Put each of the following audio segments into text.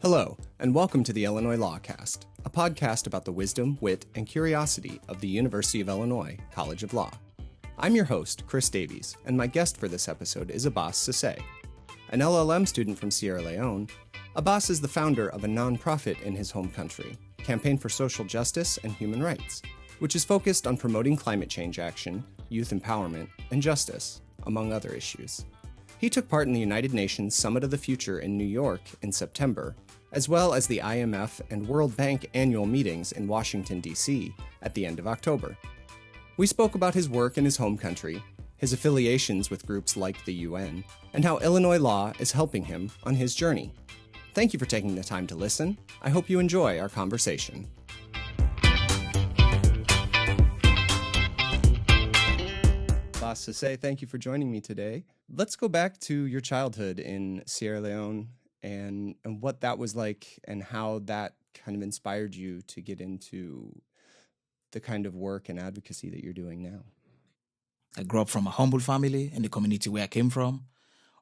Hello, and welcome to the Illinois Lawcast, a podcast about the wisdom, wit, and curiosity of the University of Illinois College of Law. I'm your host, Chris Davies, and my guest for this episode is Abass Sesay. An LLM student from Sierra Leone, Abass is the founder of a nonprofit in his home country, Campaign for Social Justice and Human Rights, which is focused on promoting climate change action, youth empowerment, and justice, among other issues. He took part in the United Nations Summit of the Future in New York in September, as well as the IMF and World Bank annual meetings in Washington, D.C. at the end of October. We spoke about his work in his home country, his affiliations with groups like the UN, and how Illinois law is helping him on his journey. Thank you for taking the time to listen. I hope you enjoy our conversation. Abass Sesay, thank you for joining me today. Let's go back to your childhood in Sierra Leone and what that was like and how that kind of inspired you to get into the kind of work and advocacy that you're doing now. I grew up from a humble family in the community where I came from.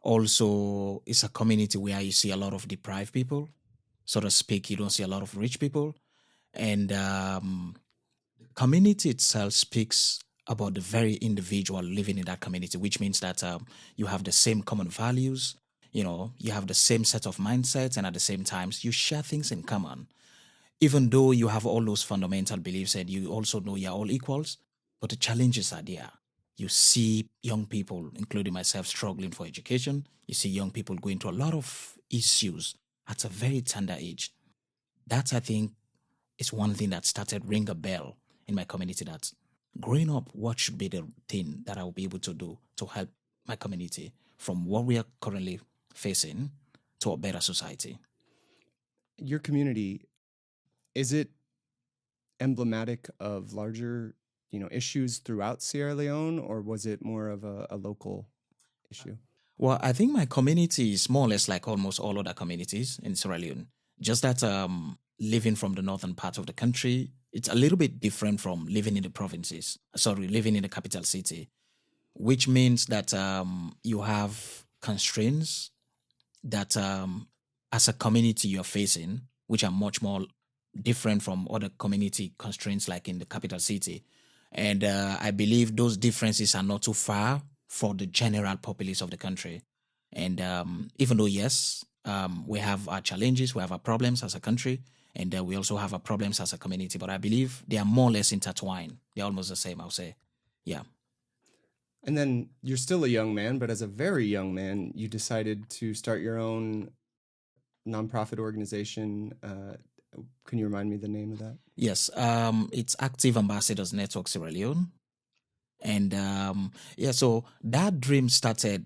Also, it's a community where you see a lot of deprived people, so to speak. You don't see a lot of rich people. And the community itself speaks about the very individual living in that community, which means that you have the same common values, you have the same set of mindsets, and at the same time, you share things in common. Even though you have all those fundamental beliefs and you also know you're all equals, but the challenges are there. You see young people, including myself, struggling for education. You see young people going through a lot of issues at a very tender age. That, I think, is one thing that started ring a bell in my community, that growing up, what should be the thing that I will be able to do to help my community from what we are currently facing to a better society. Your community, is it emblematic of larger, issues throughout Sierra Leone, or was it more of a local issue? Well, I think my community is more or less like almost all other communities in Sierra Leone. Just that living from the northern part of the country, it's a little bit different from living in the provinces. Living in the capital city, which means that you have constraints that as a community you're facing, which are much more different from other community constraints like in the capital city. And I believe those differences are not too far for the general populace of the country. And even though, yes, we have our challenges, we have our problems as a country, and we also have our problems as a community, but I believe they are more or less intertwined. They're almost the same, I'll say. Yeah. And then you're still a young man, but as a very young man, you decided to start your own nonprofit organization. Can you remind me the name of that? Yes, it's Active Ambassadors Network Sierra Leone. And so that dream started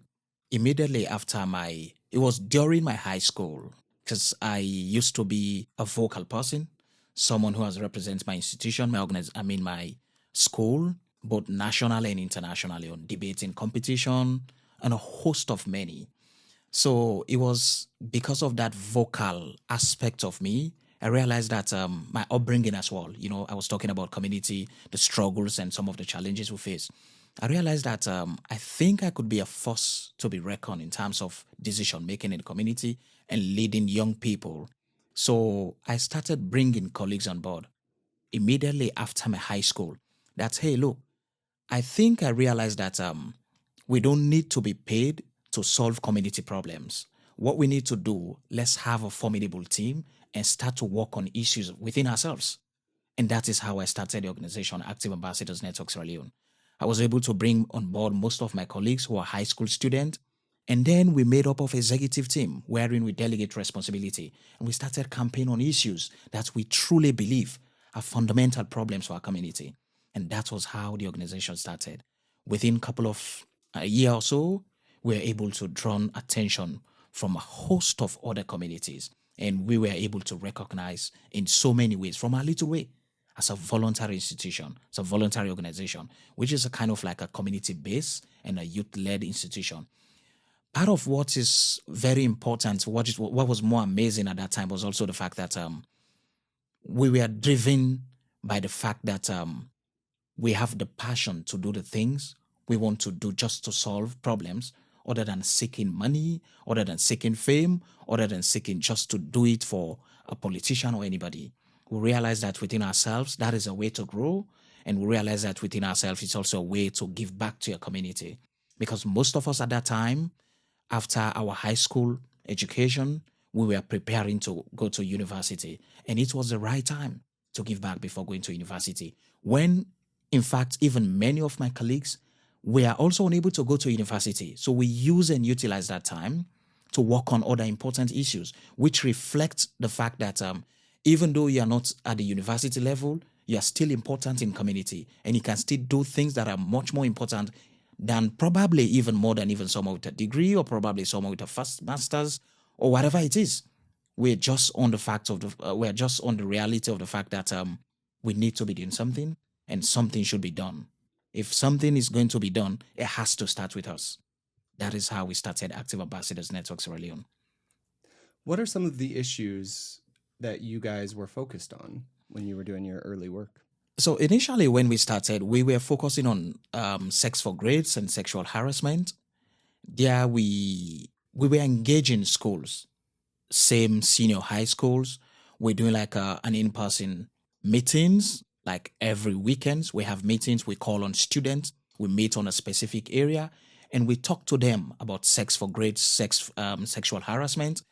immediately after it was during my high school, because I used to be a vocal person, someone who has represented my institution, my school, both nationally and internationally, on debating competition and a host of many. So it was because of that vocal aspect of me, I realized that my upbringing as well, I was talking about community, the struggles and some of the challenges we face. I realized that I think I could be a force to be reckoned in terms of decision making in the community and leading young people. So I started bringing colleagues on board immediately after my high school. That's, hey, look, I think I realized that we don't need to be paid to solve community problems. What we need to do, let's have a formidable team and start to work on issues within ourselves. And that is how I started the organization, Active Ambassadors Network Sierra Leone. I was able to bring on board most of my colleagues who are high school students. And then we made up of executive team wherein we delegate responsibility. And we started campaigning on issues that we truly believe are fundamental problems for our community. And that was how the organization started. Within a year or so, we were able to draw attention from a host of other communities. And we were able to recognize in so many ways, from our little way, as a voluntary institution, it's a voluntary organization, which is a kind of like a community-based and a youth-led institution. Part of what is very important, what was more amazing at that time was also the fact that we were driven by the fact that we have the passion to do the things we want to do just to solve problems other than seeking money, other than seeking fame, other than seeking just to do it for a politician or anybody. We realize that within ourselves, that is a way to grow. And we realize that within ourselves, it's also a way to give back to your community. Because most of us at that time, after our high school education, we were preparing to go to university. And it was the right time to give back before going to university. When, in fact, even many of my colleagues were also unable to go to university. So we use and utilize that time to work on other important issues, which reflect the fact that even though you are not at the university level, you are still important in community, and you can still do things that are much more important than probably even more than even someone with a degree or probably someone with a first master's or whatever it is. We're just on the fact of we're just on the reality of the fact that we need to be doing something, and something should be done. If something is going to be done, it has to start with us. That is how we started Active Ambassadors Network Sierra Leone. What are some of the issues that you guys were focused on when you were doing your early work? So initially, when we started, we were focusing on sex for grades and sexual harassment. There, we were engaging schools, same senior high schools. We're doing like an in-person meetings, like every weekends. We have meetings. We call on students. We meet on a specific area, and we talk to them about sex for grades, sexual harassment,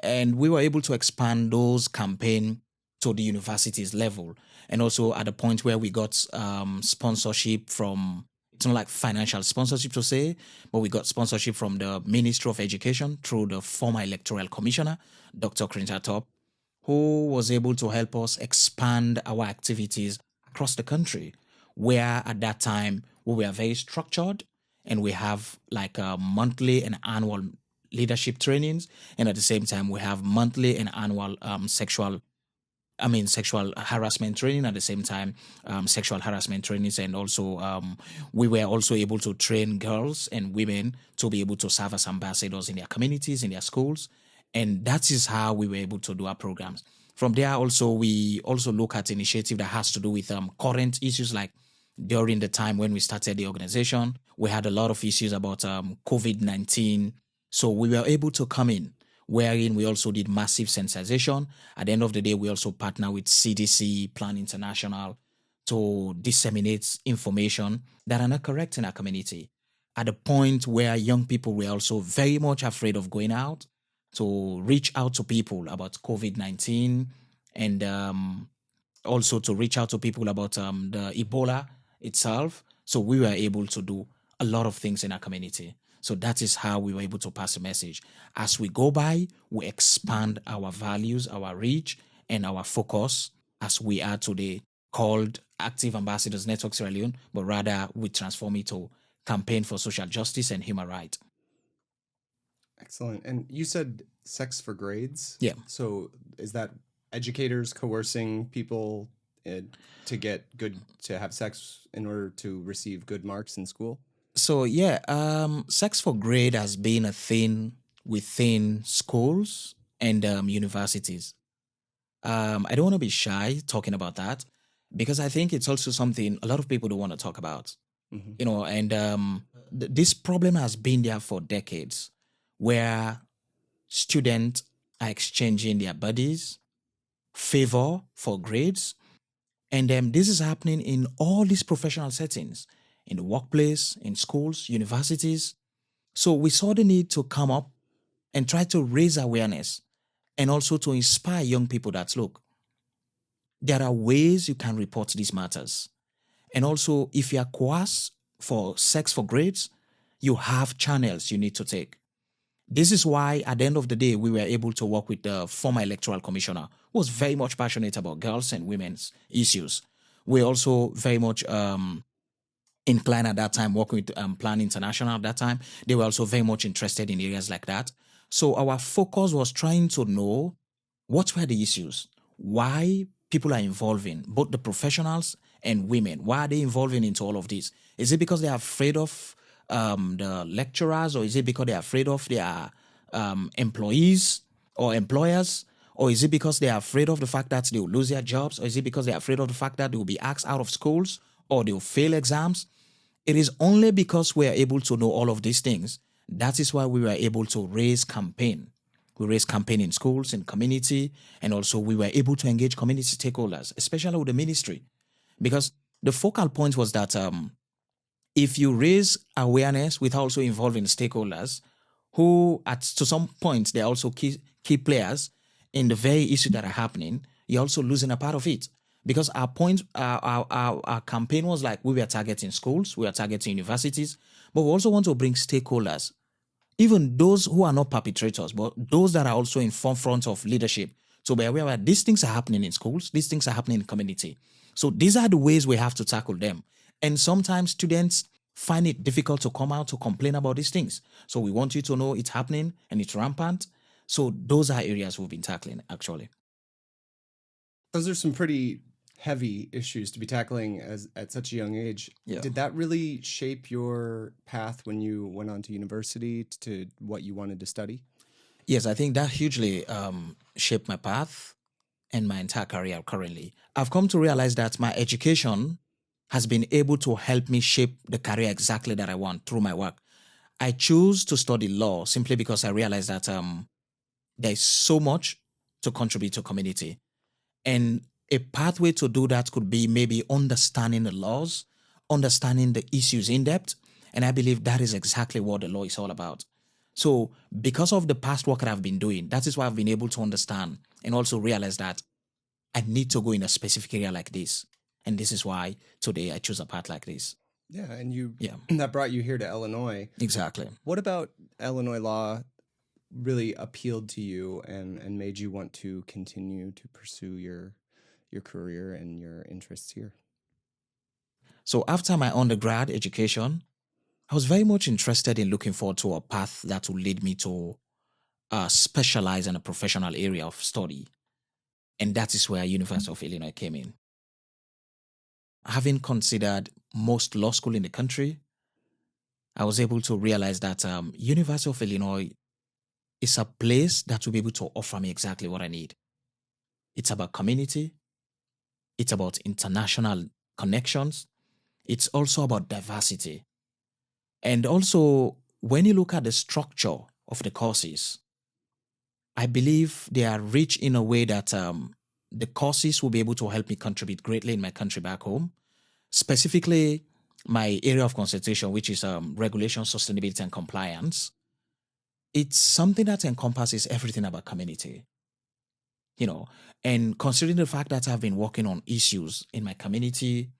and we were able to expand those campaign to the universities level, and also at the point where we got sponsorship from, it's not like financial sponsorship to say, but we got sponsorship from the Ministry of Education through the former electoral commissioner, Dr. Krinta Top, who was able to help us expand our activities across the country, where at that time we were very structured, and we have like a monthly and annual leadership trainings, and at the same time we have monthly and annual sexual harassment training, at the same time sexual harassment trainings, and also we were also able to train girls and women to be able to serve as ambassadors in their communities, in their schools, and that is how we were able to do our programs. From there, also we also look at initiative that has to do with current issues, like during the time when we started the organization, we had a lot of issues about COVID-19. So we were able to come in, wherein we also did massive sensitization. At the end of the day, we also partner with CDC, Plan International, to disseminate information that are not correct in our community. At the point where young people were also very much afraid of going out, to reach out to people about COVID-19, and also to reach out to people about the Ebola itself. So we were able to do a lot of things in our community. So that is how we were able to pass a message. As we go by, we expand our values, our reach, and our focus, as we are today called Active Ambassadors Network Sierra Leone, but rather we transform it to Campaign for Social Justice and Human Rights. Excellent. And you said sex for grades? Yeah. So is that educators coercing people to have sex in order to receive good marks in school? So yeah, sex for grade has been a thing within schools and universities. I don't want to be shy talking about that, because I think it's also something a lot of people don't want to talk about. Mm-hmm. You know, and this problem has been there for decades, where students are exchanging their bodies, favor for grades, and this is happening in all these professional settings, in the workplace, in schools, universities. So we saw the need to come up and try to raise awareness, and also to inspire young people that, look, there are ways you can report these matters. And also, if you are coerced for sex for grades, you have channels you need to take. This is why, at the end of the day, we were able to work with the former electoral commissioner, who was very much passionate about girls and women's issues. We're also very much inclined at that time, working with Plan International at that time. They were also very much interested in areas like that. So our focus was trying to know what were the issues, why people are involving, both the professionals and women. Why are they involving into all of this? Is it because they are afraid of the lecturers, or is it because they are afraid of their employees or employers? Or is it because they are afraid of the fact that they will lose their jobs? Or is it because they are afraid of the fact that they will be asked out of schools, or they will fail exams? It is only because we are able to know all of these things That is why we were able to raise campaign. We raised campaign in schools, in community, and also we were able to engage community stakeholders, especially with the ministry. Because the focal point was that if you raise awareness with also involving stakeholders who at to some point they're also key players in the very issue that are happening, you're also losing a part of it. Because our point, our campaign was like we were targeting schools, we were targeting universities, but we also want to bring stakeholders, even those who are not perpetrators, but those that are also in front of leadership. So be aware that these things are happening in schools, these things are happening in community. So these are the ways we have to tackle them. And sometimes students find it difficult to come out to complain about these things. So we want you to know it's happening and it's rampant. So those are areas we've been tackling, actually. Those are some pretty heavy issues to be tackling at such a young age. Yeah. Did that really shape your path when you went on to university to what you wanted to study? Yes, I think that hugely shaped my path and my entire career currently. I've come to realize that my education has been able to help me shape the career exactly that I want through my work. I choose to study law simply because I realized that there is so much to contribute to community. And a pathway to do that could be maybe understanding the laws, understanding the issues in depth. And I believe that is exactly what the law is all about. So, because of the past work that I've been doing, that is why I've been able to understand and also realize that I need to go in a specific area like this. And this is why today I choose a path like this. Yeah, and Yeah, that brought you here to Illinois. exactly. What about Illinois law really appealed to you and made you want to continue to pursue your career and your interests here? So after my undergrad education, I was very much interested in looking forward to a path that would lead me to specialize in a professional area of study. And that is where University of Illinois came in. Having considered most law school in the country, I was able to realize that University of Illinois is a place that will be able to offer me exactly what I need. It's about community. It's about international connections. It's also about diversity. And also, when you look at the structure of the courses, I believe they are rich in a way that the courses will be able to help me contribute greatly in my country back home. Specifically, my area of concentration, which is regulation, sustainability, and compliance. It's something that encompasses everything about community, you know. And considering the fact that I've been working on issues in my community,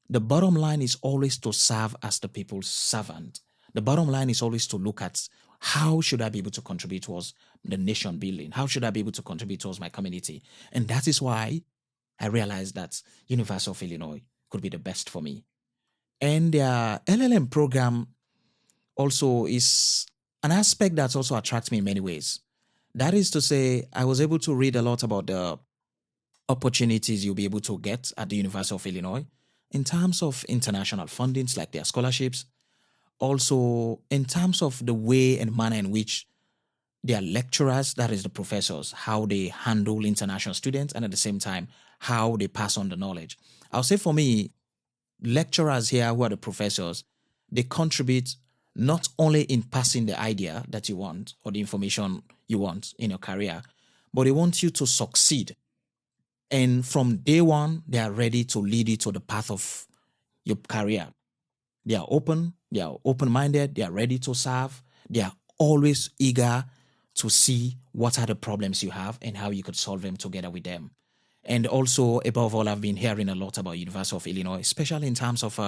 the bottom line is always to serve as the people's servant. The bottom line is always to look at how should I be able to contribute towards the nation building? How should I be able to contribute towards my community? And that is why I realized that University of Illinois could be the best for me. And their LLM program also is an aspect that also attracts me in many ways. That is to say, I was able to read a lot about the opportunities you'll be able to get at the University of Illinois in terms of international fundings like their scholarships, also in terms of the way and manner in which their lecturers, that is the professors, how they handle international students, and at the same time, how they pass on the knowledge. I'll say for me, lecturers here who are the professors, they contribute not only in passing the idea that you want or the information you want in your career, but they want you to succeed. And from day one, they are ready to lead you to the path of your career. They are open-minded, they are ready to serve, they are always eager to see what are the problems you have and how you could solve them together with them. And also, above all, I've been hearing a lot about University of Illinois, especially in terms of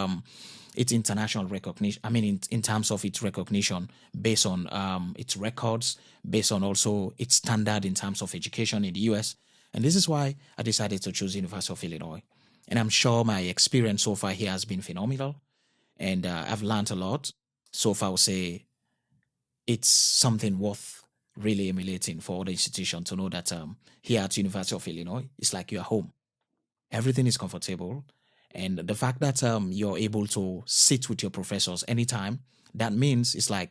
its international recognition. I mean, in terms of its recognition based on its records, based on also its standard in terms of education in the US. And this is why I decided to choose University of Illinois. And I'm sure my experience so far here has been phenomenal. And I've learned a lot. So far, I would say it's something worth really emulating for the institution to know that here at University of Illinois, it's like you're home. Everything is comfortable. And the fact that you're able to sit with your professors anytime, that means it's like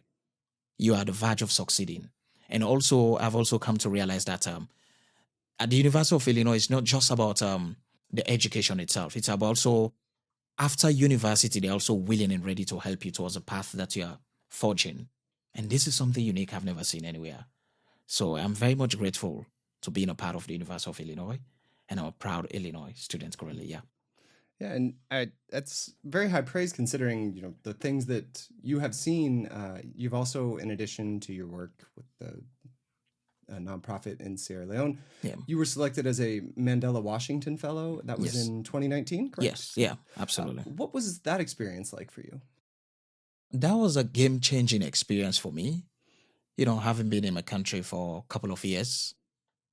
you are at the verge of succeeding. And also, I've also come to realize that at the University of Illinois, it's not just about the education itself. It's about also after university, they're also willing and ready to help you towards a path that you're forging. And this is something unique I've never seen anywhere. So I'm very much grateful to being a part of the University of Illinois, and I'm a proud Illinois student currently. Yeah. Yeah, and that's very high praise considering the things that you have seen. You've also, in addition to your work with the nonprofit in Sierra Leone, Yeah. you were selected as a Mandela Washington Fellow. That was Yes. in 2019, correct? Yes. Yeah. Absolutely. What was that experience like for you? That was a game-changing experience for me. Having been in my country for a couple of years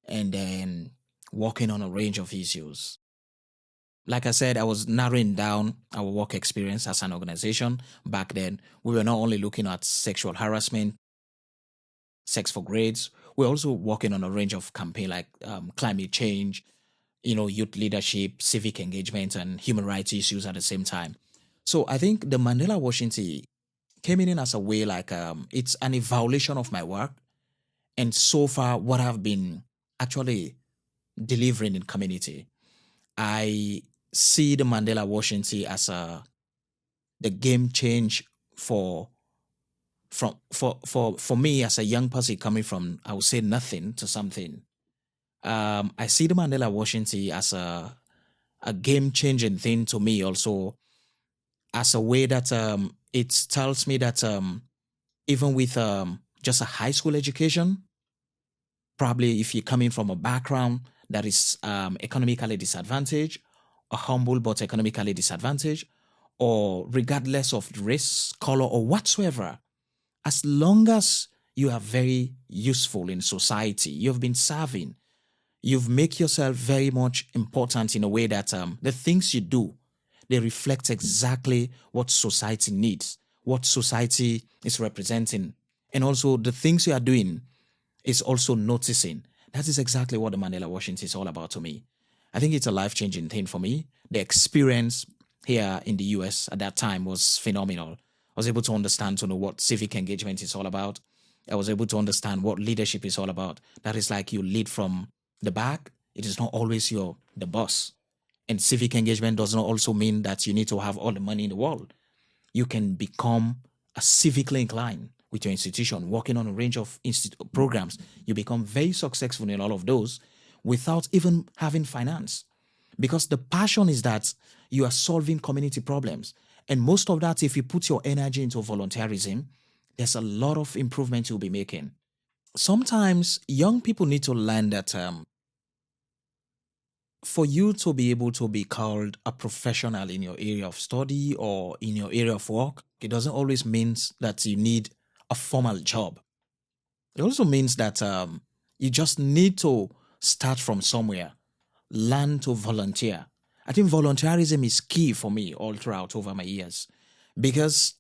and then working on a range of issues. Like I said, I was narrowing down our work experience as an organization. Back then, we were not only looking at sexual harassment, sex for grades, we're also working on a range of campaign like climate change, youth leadership, civic engagement, and human rights issues at the same time. So I think the Mandela Washington came in as a way like it's an evaluation of my work. And so far, what I've been actually delivering in community, I see the Mandela Washington as the game change for me as a young person coming from, I would say, nothing to something. I see the Mandela Washington as a game changing thing to me also, as a way that it tells me that even with just a high school education, probably if you're coming from a background that is economically disadvantaged, or humble but economically disadvantaged, or regardless of race, color, or whatsoever, as long as you are very useful in society, you've been serving, you've made yourself very much important in a way that the things you do, they reflect exactly what society needs, what society is representing, and also the things you are doing is also noticing. That is exactly what the Mandela Washington is all about to me. I think it's a life-changing thing for me. The experience here in the US at that time was phenomenal. I was able to understand, to know what civic engagement is all about. I was able to understand what leadership is all about. That is like you lead from the back. It is not always the boss. And civic engagement does not also mean that you need to have all the money in the world. You can become a civically inclined with your institution, working on a range of programs. You become very successful in all of those without even having finance. Because the passion is that you are solving community problems. And most of that, if you put your energy into volunteerism, there's a lot of improvement you'll be making. Sometimes young people need to learn that for you to be able to be called a professional in your area of study or in your area of work, it doesn't always mean that you need a formal job. It also means that you just need to start from somewhere, learn to volunteer. I think volunteerism is key for me all throughout over my years. Because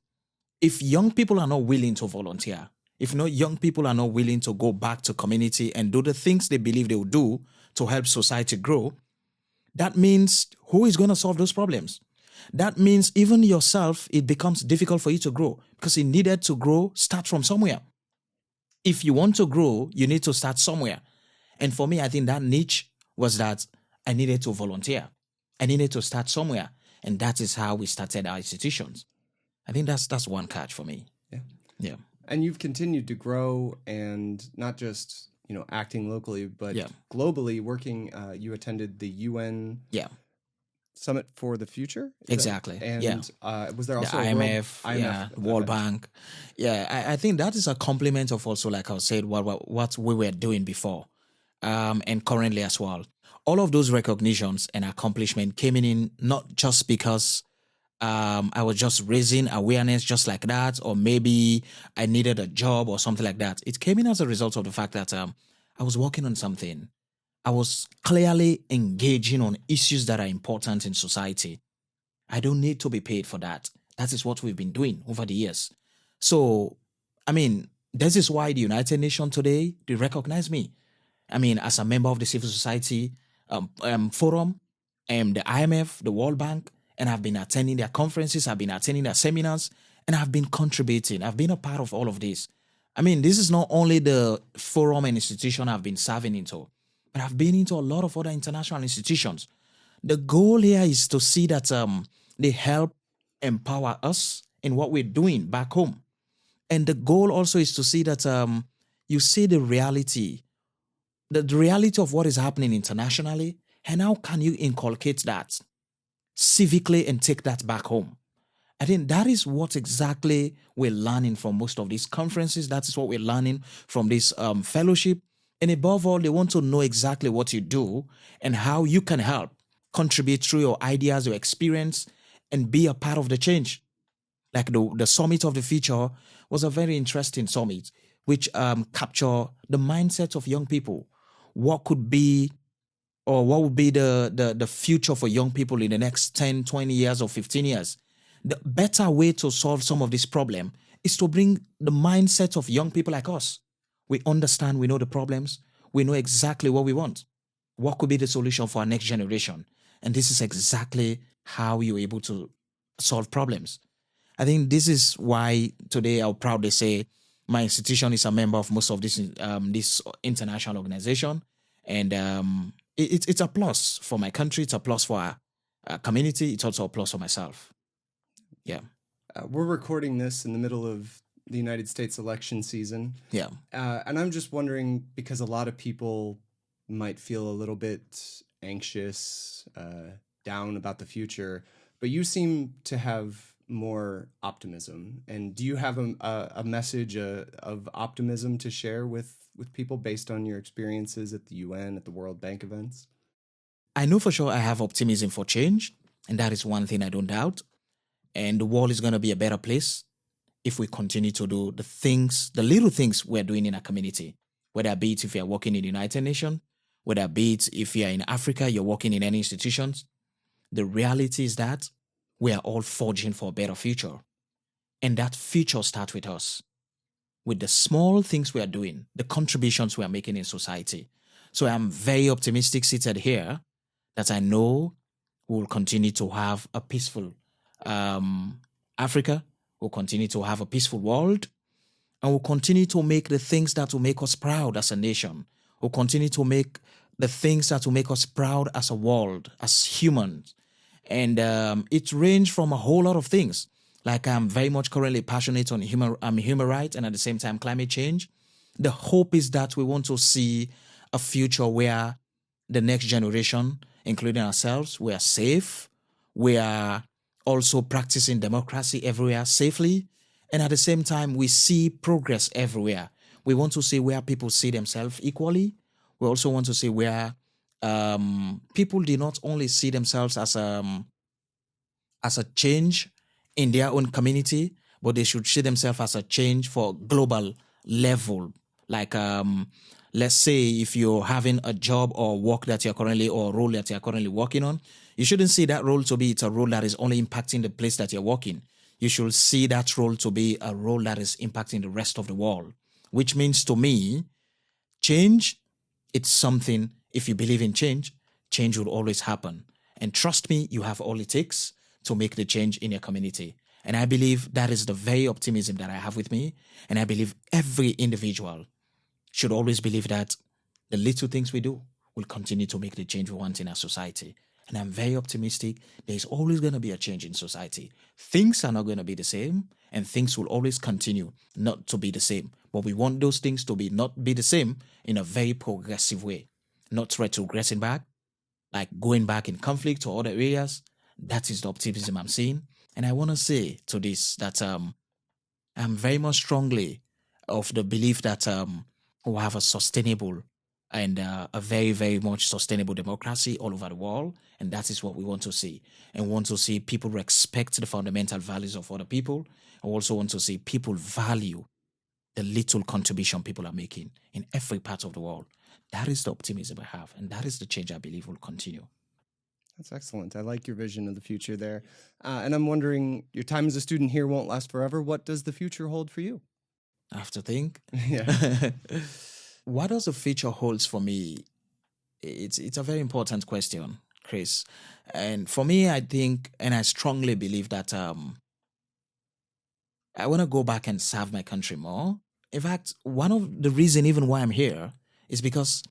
if young people are not willing to volunteer, if no young people are not willing to go back to community and do the things they believe they will do to help society grow, that means who is going to solve those problems? That means even yourself, it becomes difficult for you to grow because it needed to grow, start from somewhere. If you want to grow, you need to start somewhere. And for me, I think that niche was that I needed to volunteer. I needed to start somewhere. And that is how we started our institutions. I think that's one catch for me. Yeah. Yeah. And you've continued to grow, and not just acting locally, but Yeah. globally working. You attended the UN Yeah. Summit for the Future. Exactly. And Yeah. was there The also IMF, IMF, yeah, World Bank. Yeah, I think that is a complement of also, like I said, what we were doing before, and currently as well. All of those recognitions and accomplishment came in not just because I was just raising awareness just like that, or maybe I needed a job or something like that. It came in as a result of the fact that I was working on something. I was clearly engaging on issues that are important in society. I don't need to be paid for that. That is what we've been doing over the years. So, I mean, this is why the United Nations today, they recognize me. I mean, as a member of the civil society forum, the IMF, the World Bank, and I've been attending their conferences, I've been attending their seminars, and I've been contributing. I've been a part of all of this. I mean, this is not only the forum and institution I've been serving into, but I've been into a lot of other international institutions. The goal here is to see that they help empower us in what we're doing back home. And the goal also is to see that you see the reality, the reality of what is happening internationally, and how can you inculcate that civically and take that back home. I think that is what exactly we're learning from most of these conferences. That is what we're learning from this fellowship. And above all, they want to know exactly what you do and how you can help contribute through your ideas, your experience, and be a part of the change. Like the Summit of the Future was a very interesting summit, which capture the mindset of young people. What could be or what would be the future for young people in the next 10, 20 years or 15 years? The better way to solve some of this problem is to bring the mindset of young people like us. We understand, we know the problems, we know exactly what we want. What could be the solution for our next generation? And this is exactly how you're able to solve problems. I think this is why today I'll proudly say my institution is a member of most of this international organization, and it's a plus for my country. It's a plus for our community. It's also a plus for myself. Yeah, We're recording this in the middle of the United States election season. yeah. And I'm just wondering, because a lot of people might feel a little bit anxious, down about the future, but you seem to have more optimism. And do you have a message of optimism to share with people based on your experiences at the UN, at the World Bank events? I know for sure I have optimism for change, and that is one thing I don't doubt. And the world is going to be a better place if we continue to do the things, the little things we're doing in our community, whether be it if you're working in the United Nations, whether be it if you're in Africa, you're working in any institutions. The reality is that we are all forging for a better future. And that future starts with us, with the small things we are doing, the contributions we are making in society. So I'm very optimistic seated here that I know we'll continue to have a peaceful Africa, we'll continue to have a peaceful world, and we'll continue to make the things that will make us proud as a nation. We'll continue to make the things that will make us proud as a world, as humans. And it ranges from a whole lot of things. Like I'm very much currently passionate on human rights and at the same time climate change. The hope is that we want to see a future where the next generation, including ourselves, we are safe. We are also practicing democracy everywhere safely. And at the same time, we see progress everywhere. We want to see where people see themselves equally. We also want to see where people do not only see themselves as a change in their own community, but they should see themselves as a change for global level. Like, let's say if you're having a job or work that you're currently, or a role that you're currently working on, you shouldn't see that role to be it's a role that is only impacting the place that you're working. You should see that role to be a role that is impacting the rest of the world, which means to me, change, it's something, if you believe in change, change will always happen. And trust me, you have all it takes to make the change in your community. And I believe that is the very optimism that I have with me. And I believe every individual should always believe that the little things we do will continue to make the change we want in our society. And I'm very optimistic. There's always going to be a change in society. Things are not going to be the same, and things will always continue not to be the same. But we want those things to be not be the same in a very progressive way, not retrogressing back, like going back in conflict or other areas. That is the optimism I'm seeing. And I want to say to this that I'm very much strongly of the belief that we'll have a sustainable and a very, very much sustainable democracy all over the world. And that is what we want to see. And we want to see people respect the fundamental values of other people. I also want to see people value the little contribution people are making in every part of the world. That is the optimism I have. And that is the change I believe will continue. That's excellent. I like your vision of the future there. And I'm wondering, your time as a student here won't last forever. What does the future hold for you? I have to think. Yeah. What does the future holds for me? It's a very important question, Chris. And for me, I think, and I strongly believe that I want to go back and serve my country more. In fact, one of the reason even why I'm here is because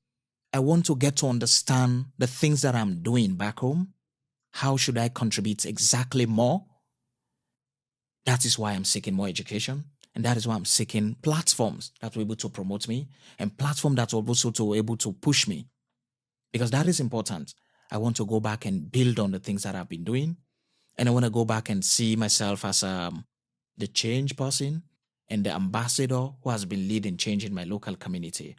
I want to get to understand the things that I'm doing back home. How should I contribute exactly more? That is why I'm seeking more education. And that is why I'm seeking platforms that will be able to promote me and platforms that will also to able to push me. Because that is important. I want to go back and build on the things that I've been doing. And I want to go back and see myself as the change person and the ambassador who has been leading change in my local community.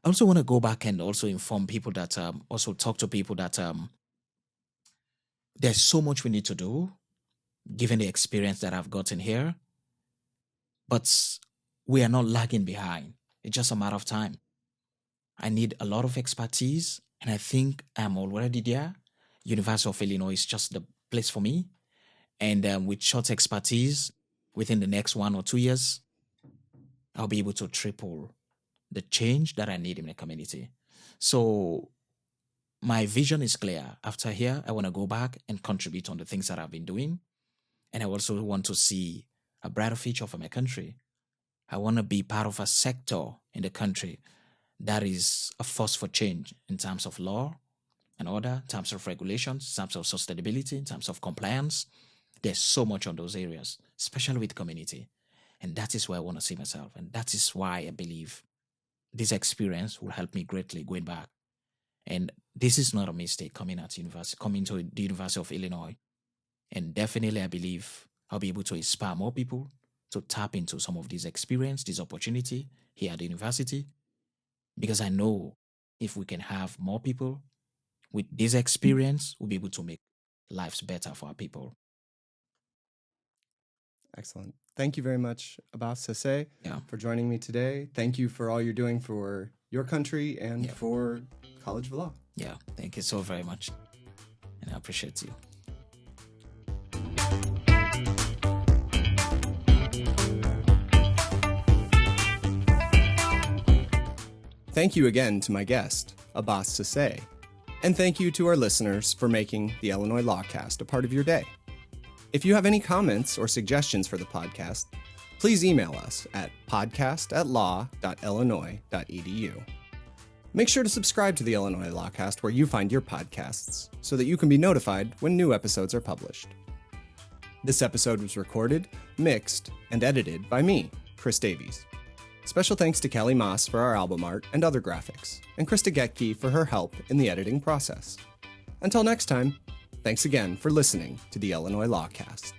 I also want to go back and also inform people that, also talk to people that there's so much we need to do, given the experience that I've gotten here. But we are not lagging behind. It's just a matter of time. I need a lot of expertise, and I think I'm already there. University of Illinois is just the place for me. And with short expertise, within the next 1 or 2 years, I'll be able to triple the change that I need in the community. So my vision is clear. After here, I want to go back and contribute on the things that I've been doing. And I also want to see a brighter future for my country. I want to be part of a sector in the country that is a force for change in terms of law and order, in terms of regulations, in terms of sustainability, in terms of compliance. There's so much on those areas, especially with community. And that is where I want to see myself. And that is why I believe this experience will help me greatly going back. And this is not a mistake coming to the University of Illinois. And definitely, I believe I'll be able to inspire more people to tap into some of this experience, this opportunity here at the university. Because I know if we can have more people with this experience, we'll be able to make lives better for our people. Excellent. Thank you very much, Abass Sesay, for joining me today. Thank you for all you're doing for your country and for College of Law. Yeah, thank you so very much. And I appreciate you. Thank you again to my guest, Abass Sesay. And thank you to our listeners for making the Illinois Lawcast a part of your day. If you have any comments or suggestions for the podcast, please email us at podcast@law.illinois.edu. Make sure to subscribe to the Illinois Lawcast where you find your podcasts so that you can be notified when new episodes are published. This episode was recorded, mixed, and edited by me, Chris Davies. Special thanks to Kelly Moss for our album art and other graphics, and Krista Getke for her help in the editing process. Until next time, thanks again for listening to the Illinois Lawcast.